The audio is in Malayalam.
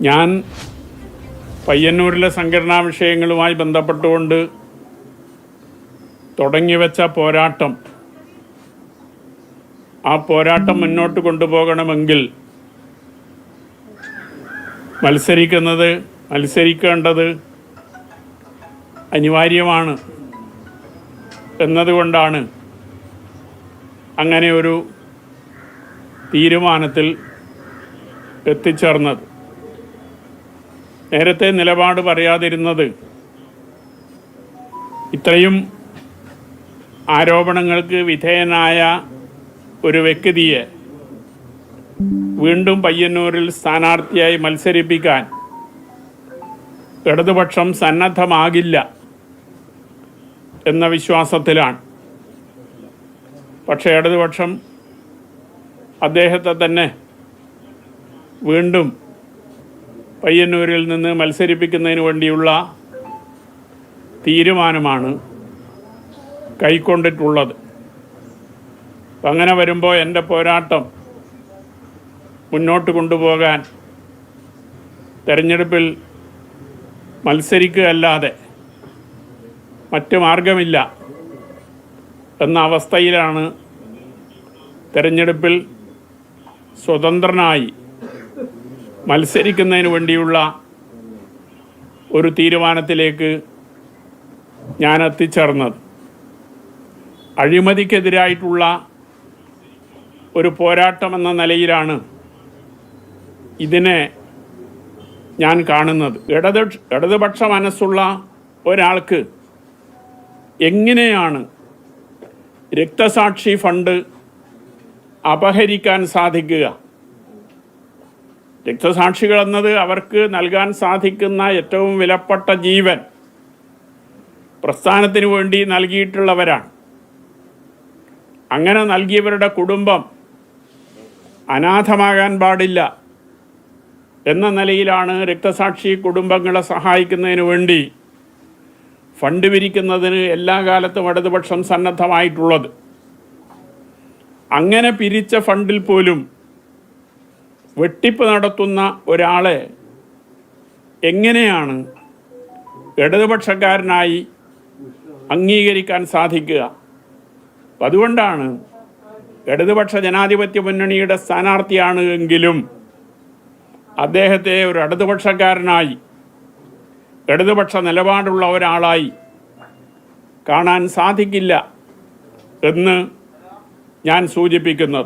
ഞാൻ പയ്യന്നൂരിലെ സംഘടനാ വിഷയങ്ങളുമായി ബന്ധപ്പെട്ടുകൊണ്ട് തുടങ്ങിവെച്ച പോരാട്ടം, ആ പോരാട്ടം മുന്നോട്ട് കൊണ്ടുപോകണമെങ്കിൽ മത്സരിക്കേണ്ടത് അനിവാര്യമാണ് എന്നതുകൊണ്ടാണ് അങ്ങനെ ഒരു തീരുമാനത്തിൽ എത്തിച്ചേർന്നത്. നേരത്തെ നിലപാട് പറയാതിരുന്നത് ഇത്രയും ആരോപണങ്ങൾക്ക് വിധേയനായ ഒരു വ്യക്തിയെ വീണ്ടും പയ്യന്നൂരിൽ സ്ഥാനാർത്ഥിയായി മത്സരിപ്പിക്കാൻ ഇടതുപക്ഷം സന്നദ്ധമാകില്ല എന്ന വിശ്വാസത്തിലാണ്. പക്ഷേ ഇടതുപക്ഷം അദ്ദേഹത്തെ തന്നെ വീണ്ടും പയ്യന്നൂരിൽ നിന്ന് മത്സരിപ്പിക്കുന്നതിന് വേണ്ടിയുള്ള തീരുമാനമാണ് കൈക്കൊണ്ടിട്ടുള്ളത്. അങ്ങനെ വരുമ്പോൾ എൻ്റെ പോരാട്ടം മുന്നോട്ട് കൊണ്ടുപോകാൻ തെരഞ്ഞെടുപ്പിൽ മത്സരിക്കുകയല്ലാതെ മറ്റു മാർഗമില്ല എന്ന അവസ്ഥയിലാണ് തെരഞ്ഞെടുപ്പിൽ സ്വതന്ത്രനായി മത്സരിക്കുന്നതിന് വേണ്ടിയുള്ള ഒരു തീരുമാനത്തിലേക്ക് ഞാൻ എത്തിച്ചേർന്നത്. അഴിമതിക്കെതിരായിട്ടുള്ള ഒരു പോരാട്ടമെന്ന നിലയിലാണ് ഇതിനെ ഞാൻ കാണുന്നത്. ഇടതുപക്ഷ മനസ്സുള്ള ഒരാൾക്ക് എങ്ങനെയാണ് രക്തസാക്ഷി ഫണ്ട് അപഹരിക്കാൻ സാധിക്കുക? രക്തസാക്ഷികൾ എന്നത് അവർക്ക് നൽകാൻ സാധിക്കുന്ന ഏറ്റവും വിലപ്പെട്ട ജീവൻ പ്രസ്ഥാനത്തിന് വേണ്ടി നൽകിയിട്ടുള്ളവരാണ്. അങ്ങനെ നൽകിയവരുടെ കുടുംബം അനാഥമാകാൻ പാടില്ല എന്ന നിലയിലാണ് രക്തസാക്ഷി കുടുംബങ്ങളെ സഹായിക്കുന്നതിന് വേണ്ടി ഫണ്ട് പിരിക്കുന്നതിന് എല്ലാ കാലത്തും ഇടതുപക്ഷം സന്നദ്ധമായിട്ടുള്ളത്. അങ്ങനെ പിരിച്ച ഫണ്ടിൽ പോലും വെട്ടിപ്പ് നടത്തുന്ന ഒരാളെ എങ്ങനെയാണ് ഇടതുപക്ഷക്കാരനായി അംഗീകരിക്കാൻ സാധിക്കുക? അതുകൊണ്ടാണ് ഇടതുപക്ഷ ജനാധിപത്യ മുന്നണിയുടെ സ്ഥാനാർത്ഥിയാണ് എങ്കിലും അദ്ദേഹത്തെ ഒരു ഇടതുപക്ഷക്കാരനായി, ഇടതുപക്ഷ നിലപാടുള്ള ഒരാളായി കാണാൻ സാധിക്കില്ല എന്ന് ഞാൻ സൂചിപ്പിക്കുന്നത്.